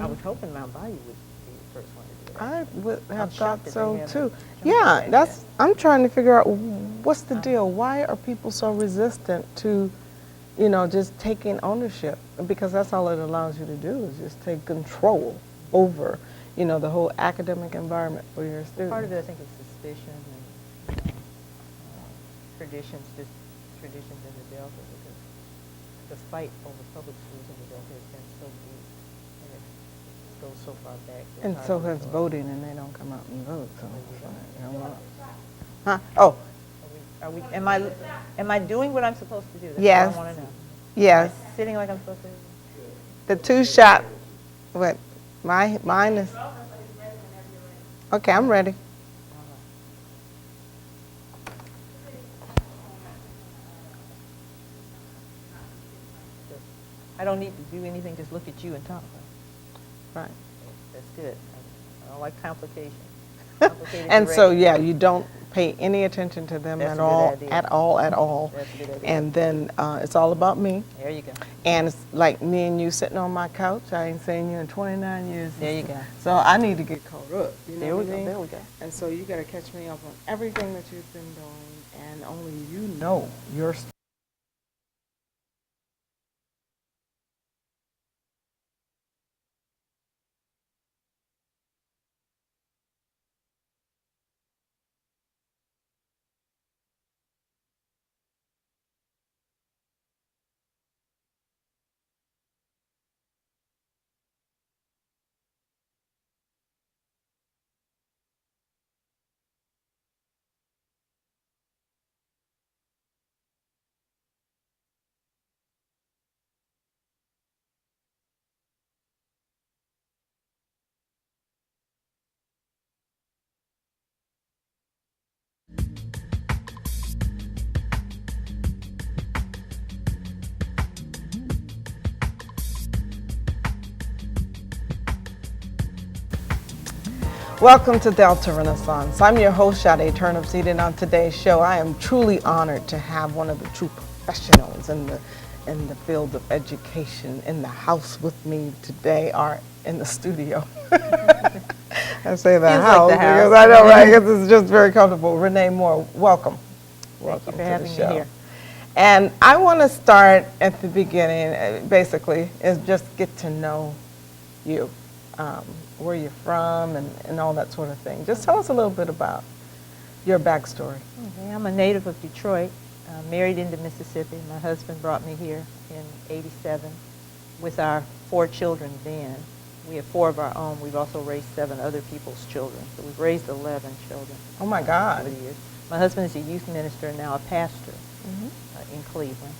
I was hoping Mount Bayou would be the first one to do that. I would have I'm thought shocked that so they too. haven't Yeah, done that's. that. I'm trying to figure out what's the deal. Why are people so resistant to, just taking ownership? Because that's all it allows you to do is just take control over, the whole academic environment for your students. Part of it, I think, is suspicion and traditions, just traditions in the Delta, because the fight over public schools in the Delta has been so deep, and it goes so far back. And so has voting. voting, and they don't come out and vote. So, huh? Oh. Am I doing what I'm supposed to do? That's Yes. what I want to know. Yes. Am I sitting like I'm supposed to do? The two-shot. What? Mine is. Okay, I'm ready. I don't need to do anything, just look at you and talk. Right. That's good. I don't like complications. And so, yeah, you don't pay any attention to them That's at a good all, idea. at all, at all. That's a good idea. And then it's all about me. There you go. And it's like me and you sitting on my couch. I ain't seen you in 29 years. There you go. So I need to get caught up. There we go. There we go. And so you got to catch me up on everything that you've been doing, and only you know your story. Welcome to Delta Renaissance. I'm your host, C.Sade Turnipseed, and on today's show, I am truly honored to have one of the true professionals in the field of education in the house with me today, or in the studio. I say the Feels house, like the house because I know, right? Because it's just very comfortable. Renee Moore, welcome. Welcome for having me here. And I want to start at the beginning, basically, is just get to know you. Where you're from and all that sort of thing. Just tell us a little bit about your backstory. Okay, I'm a native of Detroit, married into Mississippi. My husband brought me here in '87 with our 4 children then. We have 4 of our own. We've also raised 7 other people's children. So we've raised 11 children. Oh my God. Over the years. My husband is a youth minister and now a pastor in Cleveland,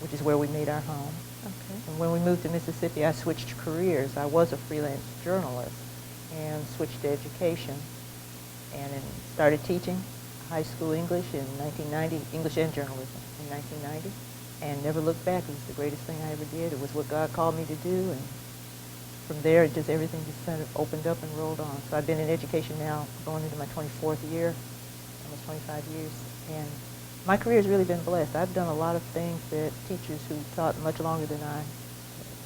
which is where we made our home. Okay. And when we moved to Mississippi, I switched careers. I was a freelance journalist and switched to education and then started teaching high school English in 1990, English and journalism in 1990, and never looked back. It was the greatest thing I ever did. It was what God called me to do, and from there, everything just kind of opened up and rolled on. So I've been in education now going into my 24th year, almost 25 years, and my career has really been blessed. I've done a lot of things that teachers who taught much longer than I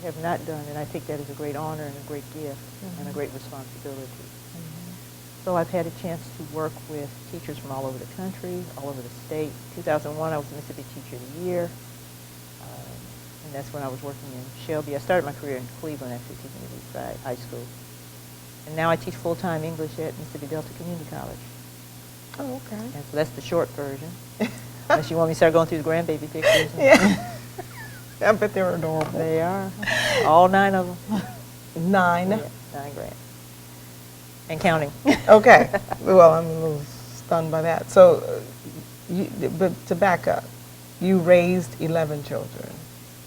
have not done, and I take that as a great honor and a great gift and a great responsibility. So I've had a chance to work with teachers from all over the country, all over the state. 2001, I was the Mississippi Teacher of the Year, and that's when I was working in Shelby. I started my career in Cleveland, actually, teaching at Eastside High School. And now I teach full-time English at Mississippi Delta Community College. Oh, okay. And so that's the short version. Unless you want me to start going through the grandbaby pictures. Yeah. I bet they're adorable. They are. All 9 of them. 9? Yeah, 9 grand. And counting. Okay. Well, I'm a little stunned by that. So, but to back up, you raised 11 children.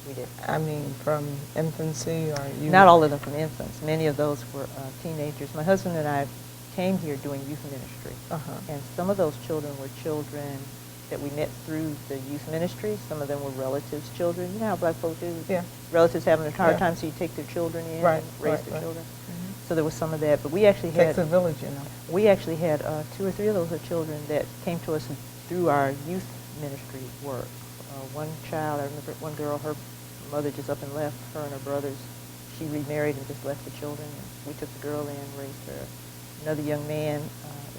We did. I mean, from infancy, or you? Not all of them from infants. Many of those were teenagers. My husband and I came here doing youth ministry. And some of those children were children that we met through the youth ministry. Some of them were relatives' children. You know how black folk do? Yeah. Relatives having a hard time, so you take their children in and raise their children. So there was some of that. But we actually had... Takes a village, you know. We actually had 2 or 3 of those children that came to us through our youth ministry work. One child, I remember one girl, her mother just up and left, her and her brothers. she remarried and just left the children. And we took the girl in, raised her. Another young man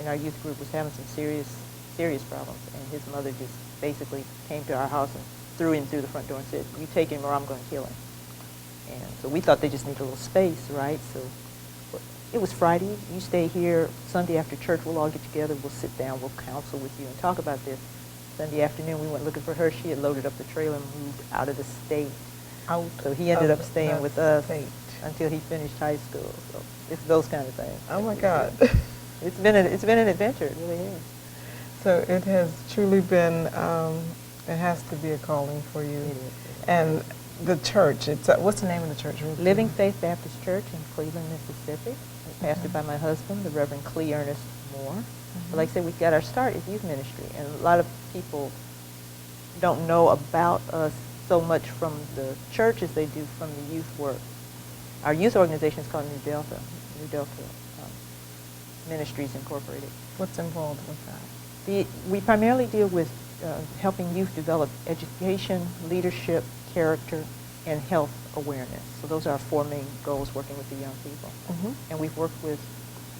in our youth group was having some serious problems, and his mother just basically came to our house and threw him through the front door and said, "You take him or I'm going to kill him." And so we thought they just needed a little space, right? So it was Friday. You stay here. Sunday after church, we'll all get together. We'll sit down. We'll counsel with you and talk about this. Sunday afternoon, we went looking for her. She had loaded up the trailer and moved out of the state. So he ended up staying with us until he finished high school. So it's those kind of things. Oh my God. It's been an adventure. It really is. So it has truly been, it has to be a calling for you. It is. And the church, what's the name of the church? Living Faith Baptist Church in Cleveland, Mississippi. Pastored by my husband, the Reverend Clee Ernest Moore. But like I said, we got our start at youth ministry, and a lot of people don't know about us so much from the church as they do from the youth work. Our youth organization is called New Delta Ministries Incorporated. What's involved with that? We primarily deal with helping youth develop education, leadership, character, and health awareness. So those are our four main goals working with the young people. And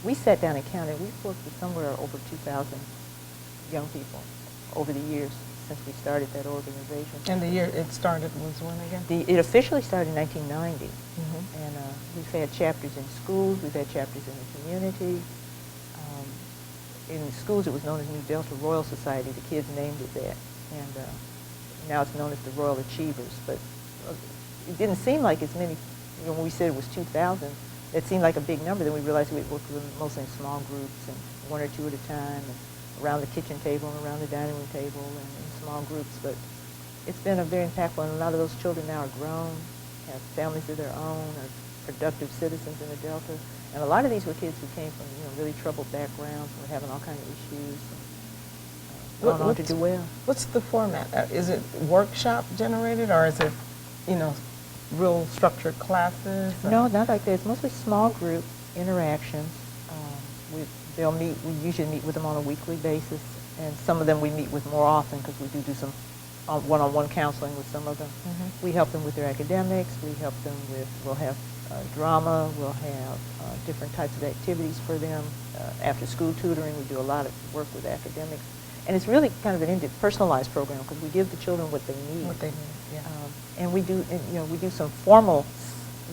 we sat down and counted, we've worked with somewhere over 2,000 young people over the years since we started that organization. And the year it started was when again? It officially started in 1990. And we've had chapters in schools, we've had chapters in the community. In the schools it was known as New Delta Royal Society, the kids named it that. And now it's known as the Royal Achievers. But it didn't seem like as many, when we said it was 2,000, it seemed like a big number. Then we realized we worked with them mostly in small groups and one or two at a time, and around the kitchen table and around the dining room table and in small groups. But it's been a very impactful, and a lot of those children now are grown, have families of their own, are productive citizens in the Delta. And a lot of these were kids who came from really troubled backgrounds and were having all kinds of issues. Going on to do well. What's the format? Is it workshop generated, or is it, real structured classes? No, not like that. It's mostly small group interactions. We usually meet with them on a weekly basis, and some of them we meet with more often because we do some one-on-one counseling with some of them. We help them with their academics. We'll have drama. We'll have different types of activities for them. After school tutoring, we do a lot of work with academics. And it's really kind of an personalized program because we give the children what they need. What they need, yeah. And we do some formal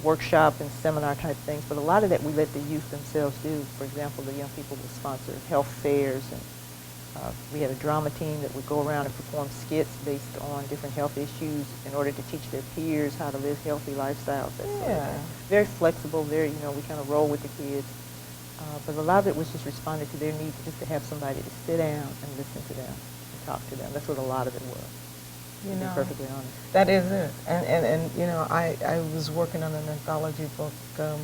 workshop and seminar type things, but a lot of that we let the youth themselves do. For example, the young people will sponsor health fairs, and we had a drama team that would go around and perform skits based on different health issues in order to teach their peers how to live healthy lifestyles. That sort of thing. Very flexible, we kind of roll with the kids. But a lot of it was just responding to their needs, just to have somebody to sit down and listen to them and talk to them. That's what a lot of it was. To be perfectly honest. That is it. And I was working on an anthology book a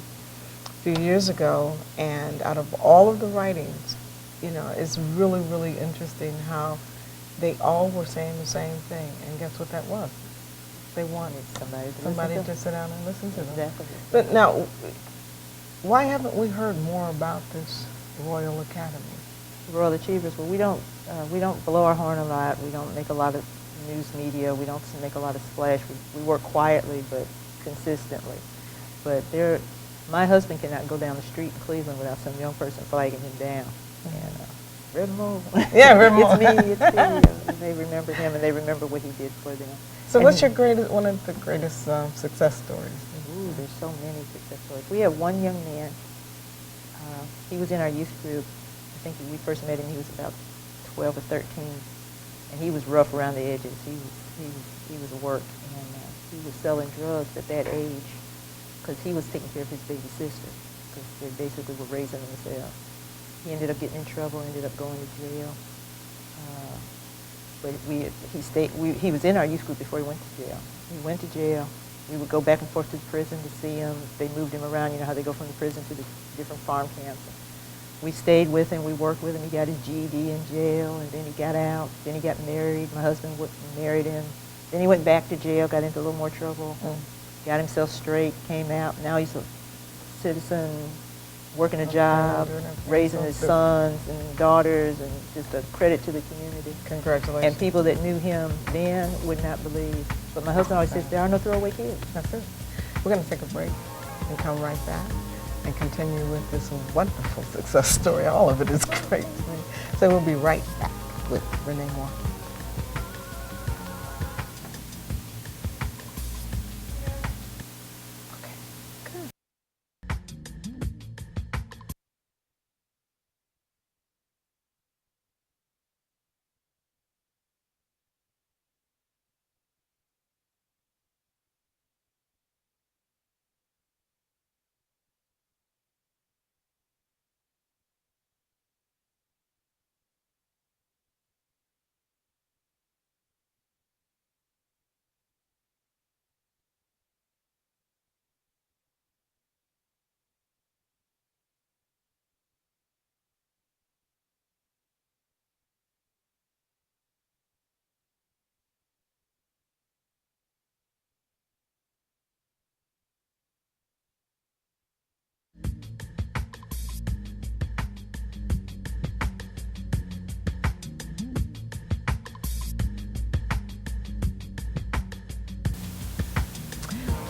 few years ago, and out of all of the writings, it's really, really interesting how they all were saying the same thing. And guess what that was? They wanted somebody to sit down and listen to them. Exactly. But now, why haven't we heard more about this Royal Academy? Royal Achievers. Well, we don't blow our horn a lot. We don't make a lot of news media. We don't make a lot of splash. We work quietly but consistently. But my husband cannot go down the street in Cleveland without some young person flagging him down. And Red Moore. Yeah, Red Moore. It's me. They remember him, and they remember what he did for them. So what's your one of the greatest success stories? Ooh, there's so many success stories. We have one young man. He was in our youth group. I think we first met him, he was about 12 or 13. And he was rough around the edges. He was a work. And he was selling drugs at that age because he was taking care of his baby sister, because they basically were raising themselves. He ended up getting in trouble, ended up going to jail. But he was in our youth group before he went to jail. He went to jail. We would go back and forth to the prison to see him. They moved him around, how they go from the prison to the different farm camps. We stayed with him, we worked with him. He got his GED in jail, and then he got out. Then he got married. My husband married him. Then he went back to jail, got into a little more trouble, got himself straight, came out. Now he's a citizen, working a job, raising his sons and daughters, and just a credit to the community. Congratulations. And people that knew him then would not believe. But my husband always says, there are no throwaway kids. That's it. We're going to take a break. and come right back and continue with this wonderful success story. All of it is great to me. So we'll be right back with Renee Moore.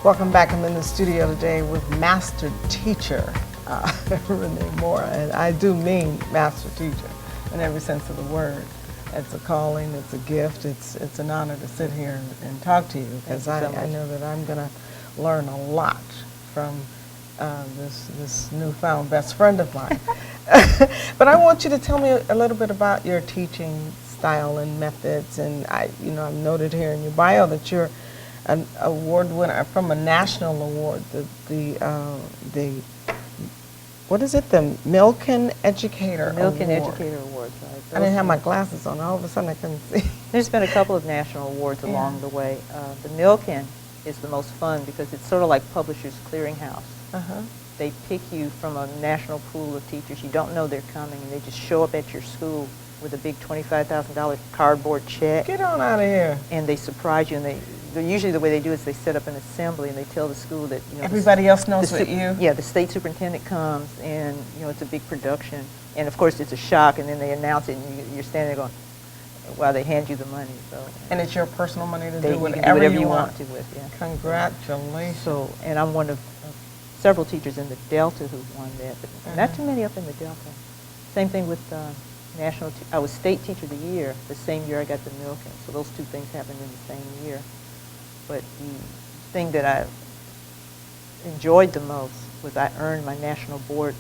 Welcome back. I'm in the studio today with master teacher Renee Moore, and I do mean master teacher in every sense of the word. It's a calling, it's a gift, it's an honor to sit here and talk to you, because I know that I'm going to learn a lot from this newfound best friend of mine. But I want you to tell me a little bit about your teaching style and methods, and I've noted here in your bio that you're an award winner from a national award, the what is it, the Milken Educator Award. Milken Educator Awards, right. I didn't have my glasses on. All of a sudden I couldn't see. There's been a couple of national awards along the way. The Milken is the most fun because it's sort of like Publishers Clearinghouse. They pick you from a national pool of teachers. You don't know they're coming, and they just show up at your school with a big $25,000 cardboard check. Get on out of here. And they surprise you, and usually the way they do is they set up an assembly and they tell the school that everybody else knows what you. Yeah, the state superintendent comes, and it's a big production, and of course it's a shock, and then they announce it, and you're standing there going, while they hand you the money. So. And it's your personal money to do you whatever, can do whatever you want to with. Yeah. Congratulations. So, and I'm one of several teachers in the Delta who've won that, but not too many up in the Delta. Same thing with national. I was state teacher of the year the same year I got the Milken. So those two things happened in the same year. But the thing that I enjoyed the most was I earned my national board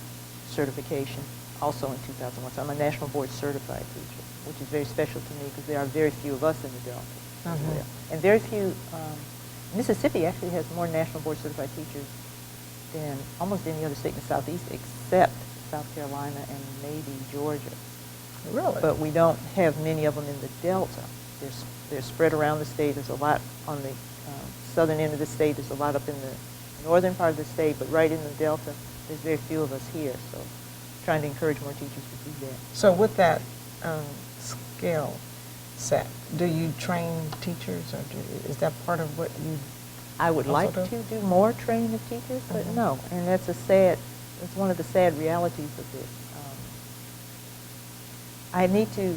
certification also in 2001. So I'm a national board certified teacher, which is very special to me because there are very few of us in the Delta. As well. And very few, Mississippi actually has more national board certified teachers than almost any other state in the Southeast except South Carolina and maybe Georgia. Really? But we don't have many of them in the Delta. They're spread around the state. There's a lot on the southern end of the state. There's a lot up in the northern part of the state, but right in the Delta, there's very few of us here. So trying to encourage more teachers to do that. So with that skill set, do you train teachers, or is that part of what you I would like to do more training of teachers, but no. And that's it's one of the sad realities of this. I need to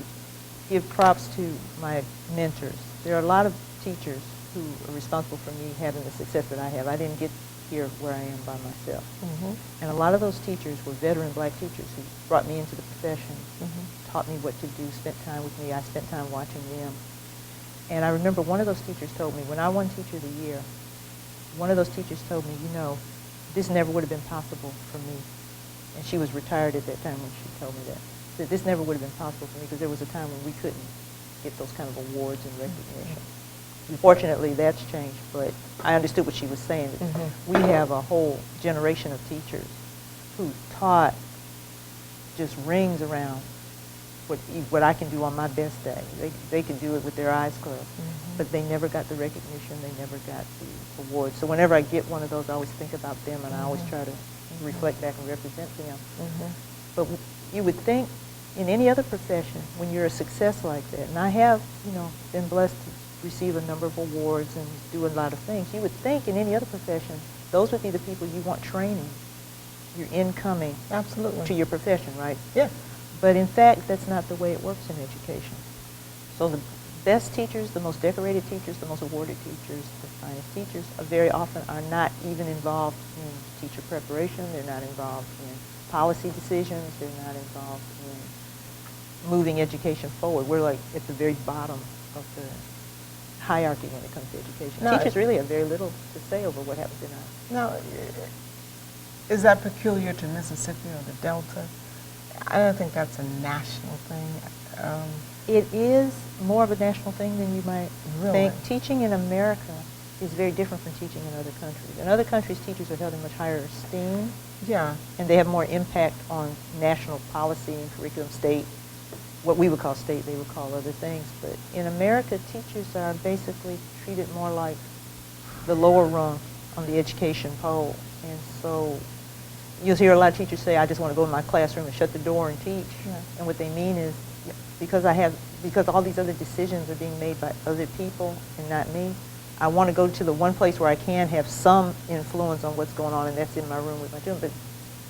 give props to my mentors. There are a lot of teachers who are responsible for me having the success that I have. I didn't get here where I am by myself. And a lot of those teachers were veteran black teachers who brought me into the profession, taught me what to do, spent time with me. I spent time watching them. And I remember one of those teachers told me, when I won Teacher of the Year, one of those teachers told me, this never would have been possible for me. And she was retired at that time when she told me that. She said, this never would have been possible for me because there was a time when we couldn't get those kind of awards and recognition. Fortunately, that's changed, but I understood what she was saying. We have a whole generation of teachers who taught just rings around what I can do on my best day. They can do it with their eyes closed, but they never got the recognition. They never got the award. So whenever I get one of those, I always think about them, and I always try to reflect back and represent them. But you would think in any other profession, when you're a success like that, and I have, been blessed to receive a number of awards and do a lot of things, you would think in any other profession, those would be the people you want training your incoming to your profession, right? Yeah. But in fact, that's not the way it works in education. So the best teachers, the most decorated teachers, the most awarded teachers, the finest teachers very often are not even involved in teacher preparation. They're not involved in policy decisions. They're not involved in moving education forward. We're like at the very bottom of the hierarchy when it comes to education. No, Teachers really have very little to say over what happens in our. Now, is that peculiar to Mississippi or the Delta? I don't think that's a national thing. It is more of a national thing than you might Really? think. Teaching in America is very different from teaching in other countries. In other countries, teachers are held in much higher esteem, Yeah. and they have more impact on national policy and curriculum, state, what we would call state, they would call other things. But in America, teachers are basically treated more like the lower rung on the education pole. And so you'll hear a lot of teachers say, I just want to go in my classroom and shut the door and teach. Yeah. And what they mean is, because all these other decisions are being made by other people and not me, I want to go to the one place where I can have some influence on what's going on, and that's in my room with my children. But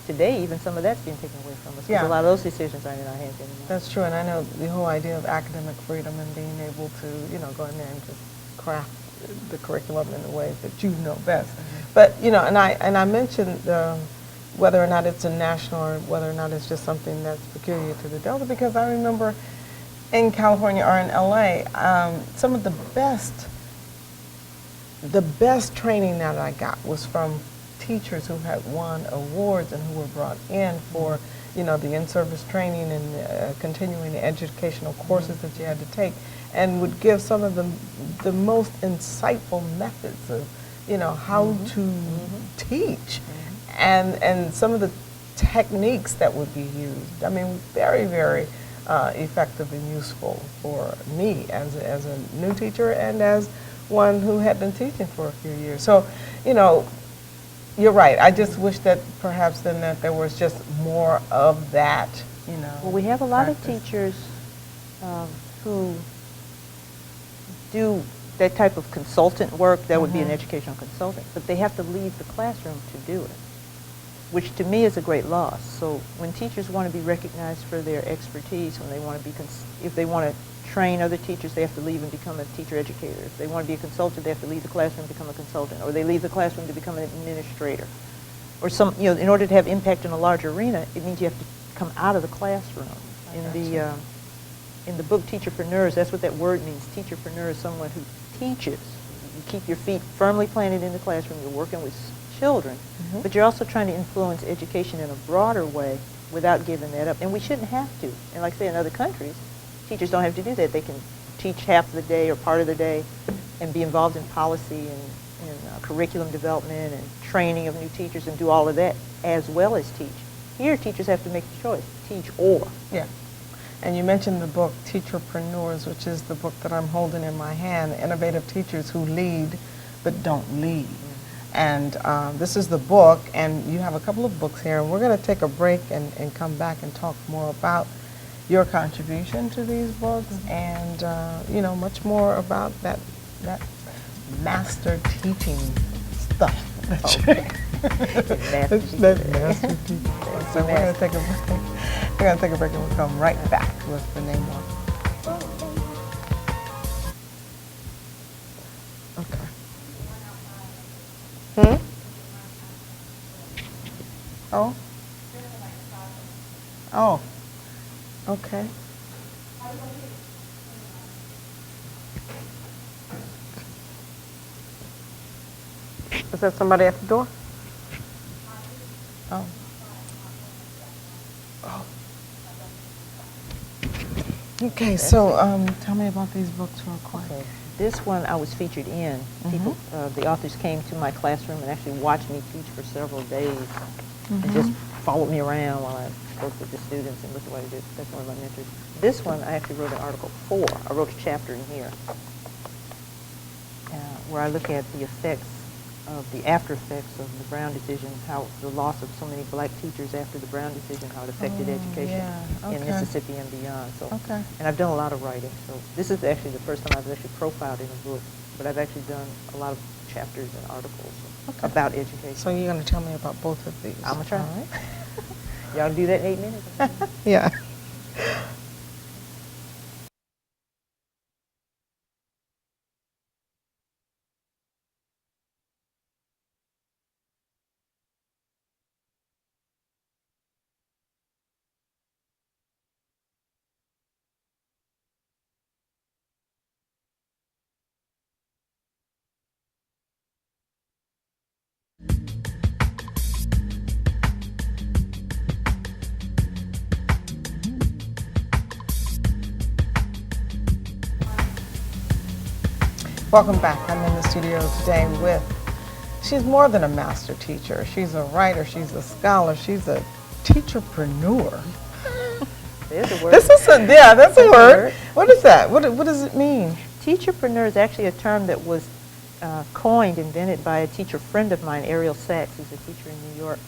today, even some of that's being taken away from us, because Yeah. a lot of those decisions aren't in our hands anymore. That's true, and I know the whole idea of academic freedom and being able to, go in there and just craft the curriculum in the ways that you know best. Mm-hmm. But, and I mentioned whether or not it's a national or whether or not it's just something that's peculiar to the Delta, because I remember in California or in LA, some of the best training that I got was from teachers who had won awards and who were brought in for, the in-service training and continuing educational courses that you had to take, and would give some of the most insightful methods of, how to teach, and some of the techniques that would be used. I mean, very, very effective and useful for me as a new teacher and as one who had been teaching for a few years. So, you're right. I just wish that perhaps then that there was just more of that, Well, we have a lot practice. of teachers who do that type of consultant work. That would be an educational consultant, but they have to leave the classroom to do it, which to me is a great loss. So when teachers want to be recognized for their expertise, when they want to be, if they want to train other teachers, they have to leave and become a teacher educator. If they want to be a consultant, they have to leave the classroom and become a consultant, or they leave the classroom to become an administrator. Or in order to have impact in a large arena, it means you have to come out of the classroom. In the book Teacherpreneurs, that's what that word means. Teacherpreneur is someone who teaches. You keep your feet firmly planted in the classroom. You're working with children, but you're also trying to influence education in a broader way without giving that up. And we shouldn't have to. And like I say, in other countries, teachers don't have to do that. They can teach half the day or part of the day and be involved in policy and curriculum development and training of new teachers and do all of that as well as teach. Here, teachers have to make the choice, teach or. Yeah. And you mentioned the book Teacherpreneurs, which is the book that I'm holding in my hand, Innovative Teachers Who Lead But Don't Lead. And this is the book, and you have a couple of books here, and we're going to take a break and come back and talk more about your contribution to these books and, much more about that master teaching stuff. That master teaching. So we're going to take a break. We're going to take a break and we'll come right back with Renee Moore. Okay. Oh. Oh. Okay. Is that somebody at the door? Oh. Oh. Okay, so tell me about these books real quick. Okay. This one I was featured in. People, the authors came to my classroom and actually watched me teach for several days and just followed me around while I spoke with the students and looked at what I did. That's one of my mentors. This one I actually wrote an article for. I wrote a chapter in here where I look at the effects of the after effects of the Brown decision, how the loss of so many black teachers after the Brown decision, how it affected education in Mississippi and beyond. So, and I've done a lot of writing. So this is actually the first time I've actually profiled in a book, but I've actually done a lot of chapters and articles about education. So you're going to tell me about both of these? I'm going to try. All right. Y'all do that in 8 minutes? Yeah. Welcome back. I'm in the studio today with, she's more than a master teacher. She's a writer, she's a scholar, she's a teacherpreneur. There's a word. This is a, yeah, that's a word. What is that? What does it mean? Teacherpreneur is actually a term that was coined, invented by a teacher friend of mine, Ariel Sachs, who's a teacher in New York.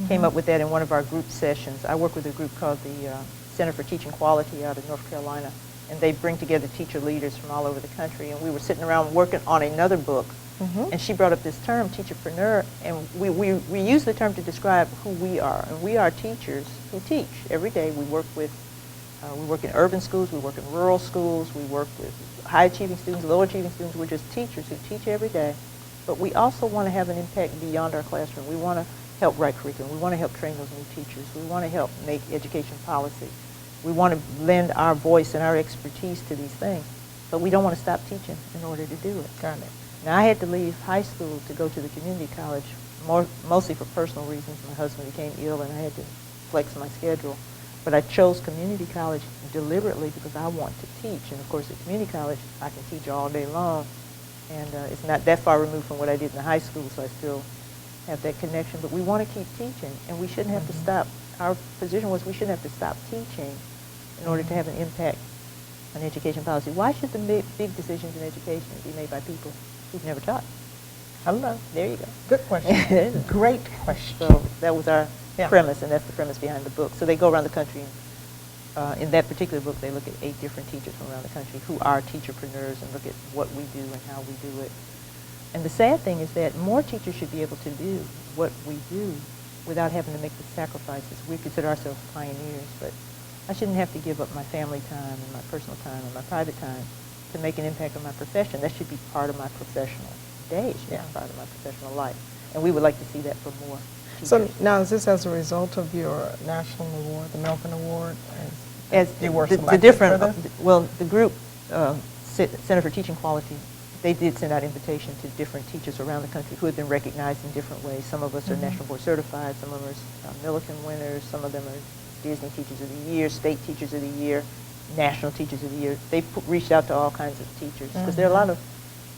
Came up with that in one of our group sessions. I work with a group called the Center for Teaching Quality out of North Carolina, and they bring together teacher leaders from all over the country. And we were sitting around working on another book, and she brought up this term, teacherpreneur, and we use the term to describe who we are. And we are teachers who teach every day. We work in urban schools, we work in rural schools, we work with high-achieving students, low-achieving students. We're just teachers who teach every day. But we also want to have an impact beyond our classroom. We want to help write curriculum. We want to help train those new teachers. We want to help make education policy. We want to lend our voice and our expertise to these things. But we don't want to stop teaching in order to do it. Got it. Now, I had to leave high school to go to the community college, mostly for personal reasons. My husband became ill, and I had to flex my schedule. But I chose community college deliberately because I want to teach. And of course, at community college, I can teach all day long. And it's not that far removed from what I did in the high school, so I still have that connection. But we want to keep teaching, and we shouldn't have to stop. Our position was we shouldn't have to stop teaching in order to have an impact on education policy. Why should the big decisions in education be made by people who've never taught? Hello. There you go. Good question. Great question. So that was our premise, and that's the premise behind the book. So they go around the country, and in that particular book, they look at 8 different teachers from around the country who are teacherpreneurs and look at what we do and how we do it. And the sad thing is that more teachers should be able to do what we do without having to make the sacrifices. We consider ourselves pioneers, but I shouldn't have to give up my family time and my personal time and my private time to make an impact on my profession. That should be part of my professional day. It should be part of my professional life. And we would like to see that for more teachers. So now, is this as a result of your national award, the Milken Award? As you were the different, well, the group, Center for Teaching Quality, they did send out invitations to different teachers around the country who had been recognized in different ways. Some of us are National Board certified, some of us are Millikan winners, some of them are Disney Teachers of the Year, State Teachers of the Year, National Teachers of the Year. They reached out to all kinds of teachers because there are a lot of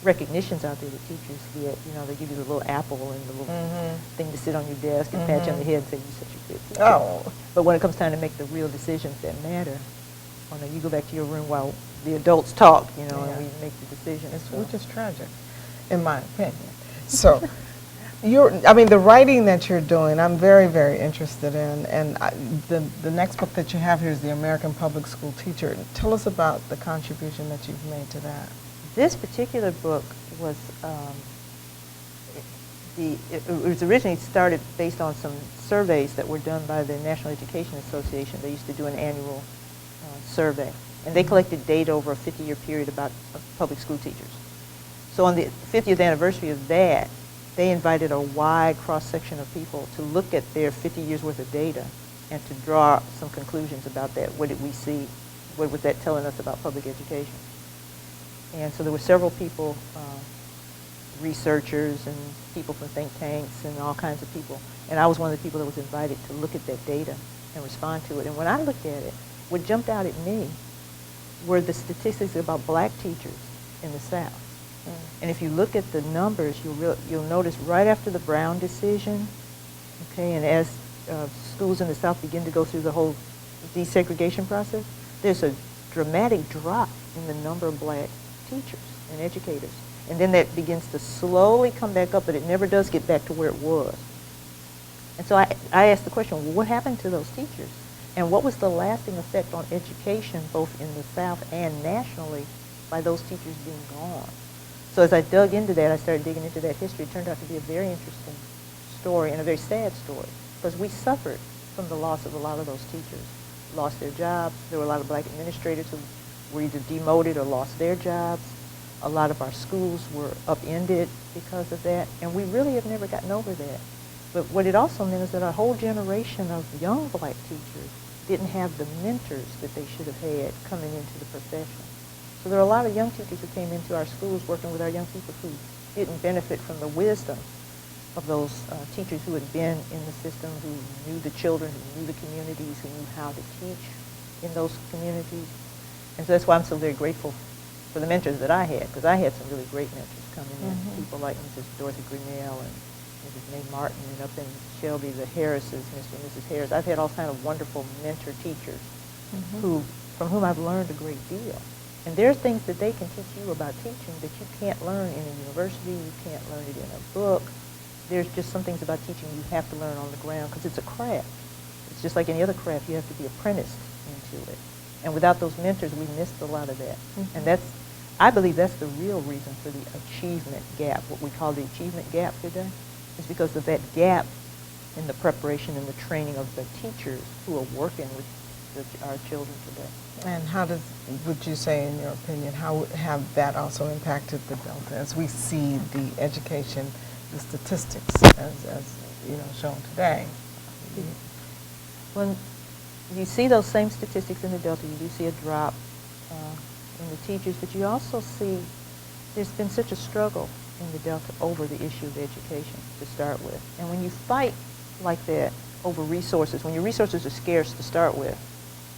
recognitions out there that teachers get. You know, they give you the little apple and the little thing to sit on your desk and pat you on the head and say, you're such a good teacher. Oh. But when it comes time to make the real decisions that matter, you go back to your room while the adults talk, and we make the decisions. Which is tragic, in my opinion. So, the writing that you're doing, I'm very, very interested in. And the next book that you have here is The American Public School Teacher. Tell us about the contribution that you've made to that. This particular book was, it was originally started based on some surveys that were done by the National Education Association. They used to do an annual survey, and they collected data over a 50-year period about public school teachers. So on the 50th anniversary of that, they invited a wide cross-section of people to look at their 50 years worth of data and to draw some conclusions about that. What did we see? What was that telling us about public education? And so there were several people, researchers and people from think tanks and all kinds of people. And I was one of the people that was invited to look at that data and respond to it. And when I looked at it, what jumped out at me were the statistics about black teachers in the South. And if you look at the numbers, you'll notice right after the Brown decision, and as schools in the South begin to go through the whole desegregation process, there's a dramatic drop in the number of black teachers and educators. And then that begins to slowly come back up, but it never does get back to where it was. And so I asked the question, well, what happened to those teachers? And what was the lasting effect on education, both in the South and nationally, by those teachers being gone? So as I dug into that, I started digging into that history. It turned out to be a very interesting story and a very sad story, because we suffered from the loss of a lot of those teachers. Lost their jobs. There were a lot of black administrators who were either demoted or lost their jobs. A lot of our schools were upended because of that, and we really have never gotten over that. But what it also meant is that a whole generation of young black teachers didn't have the mentors that they should have had coming into the profession. So there are a lot of young teachers who came into our schools working with our young people who didn't benefit from the wisdom of those teachers who had been in the system, who knew the children, who knew the communities, who knew how to teach in those communities. And so that's why I'm so very grateful for the mentors that I had, because I had some really great mentors coming in, Mm-hmm. people like Mrs. Dorothy Grinnell and Mrs. May Martin, and up in Shelby, the Harrises, Mr. and Mrs. Harris. I've had all kind of wonderful mentor teachers Mm-hmm. from whom I've learned a great deal. And there are things that they can teach you about teaching that you can't learn in a university, you can't learn it in a book. There's just some things about teaching you have to learn on the ground because it's a craft. It's just like any other craft, you have to be apprenticed into it. And without those mentors, we missed a lot of that. Mm-hmm. And I believe that's the real reason for the achievement gap, what we call the achievement gap today, is because of that gap in the preparation and the training of the teachers who are working with our children today. And how would you say, in your opinion, how have that also impacted the Delta as we see the education, the statistics as shown today? When you see those same statistics in the Delta, you do see a drop in the teachers, but you also see there's been such a struggle in the Delta over the issue of education to start with. And when you fight like that over resources, when your resources are scarce to start with,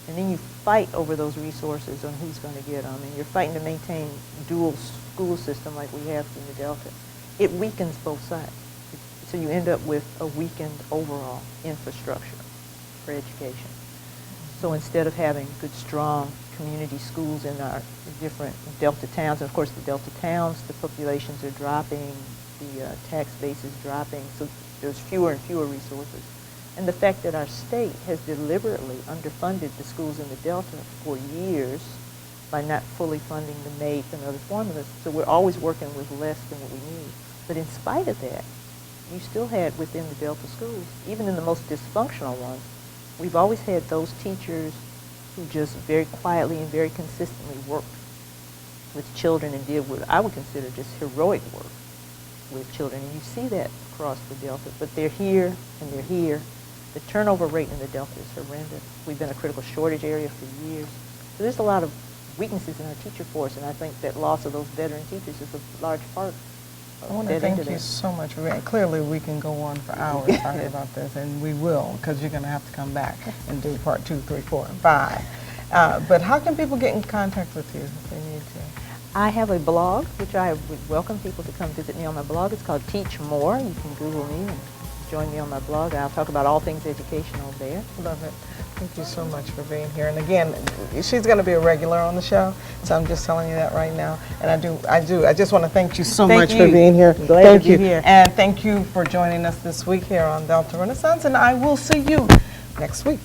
and then you fight over those resources on who's going to get them, and you're fighting to maintain dual school system like we have in the Delta, it weakens both sides. So you end up with a weakened overall infrastructure for education. So instead of having good, strong community schools in our different Delta towns, and of course the Delta towns, the populations are dropping, the tax base is dropping, so there's fewer and fewer resources. And the fact that our state has deliberately underfunded the schools in the Delta for years by not fully funding the MAPE and other formulas, so we're always working with less than what we need. But in spite of that, you still had within the Delta schools, even in the most dysfunctional ones, we've always had those teachers who just very quietly and very consistently worked with children and did what I would consider just heroic work with children. And you see that across the Delta, but they're here and they're here. The turnover rate in the Delta is horrendous. We've been a critical shortage area for years. So there's a lot of weaknesses in our teacher force, and I think that loss of those veteran teachers is a large part of I want to that thank into you that. so much. Clearly, we can go on for hours talking about this, and we will, because you're going to have to come back and do part 2, 3, 4, and 5. But how can people get in contact with you if they need to? I have a blog, which I would welcome people to come visit me on my blog. It's called Teach More. You can Google me and join me on my blog. I'll talk about all things educational there. Love it. Thank you so much for being here. And again, she's going to be a regular on the show, so I'm just telling you that right now. And I just want to thank you so much for being here. Glad thank to you. be here. And thank you for joining us this week here on Delta Renaissance, and I will see you next week.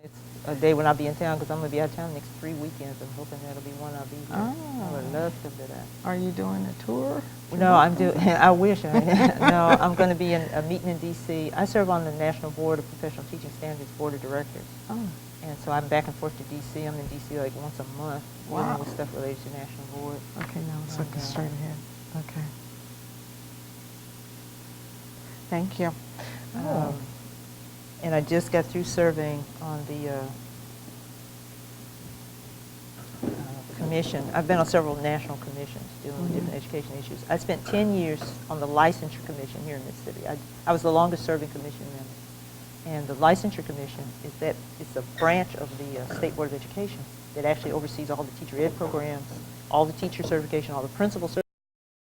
It's a day when I'll be in town because I'm going to be out of town the next 3 weekends. I'm hoping that'll be one I'll be here. I would love to do that. Are you doing a tour? No, I'm doing. I wish I. No, I'm going to be in a meeting in D.C. I serve on the National Board of Professional Teaching Standards Board of Directors, Oh, and so I'm back and forth to D.C. I'm in D.C. like once a month, Wow. dealing with stuff related to National Board. okay, now it's looking Okay. straight ahead. Okay. Thank you. And I just got through serving on the commission. I've been on several national commissions dealing with different education issues. I spent 10 years on the licensure commission here in Mississippi. I was the longest serving commission member. And the licensure commission it's a branch of the State Board of Education that actually oversees all the teacher ed programs, all the teacher certification, all the principal certification.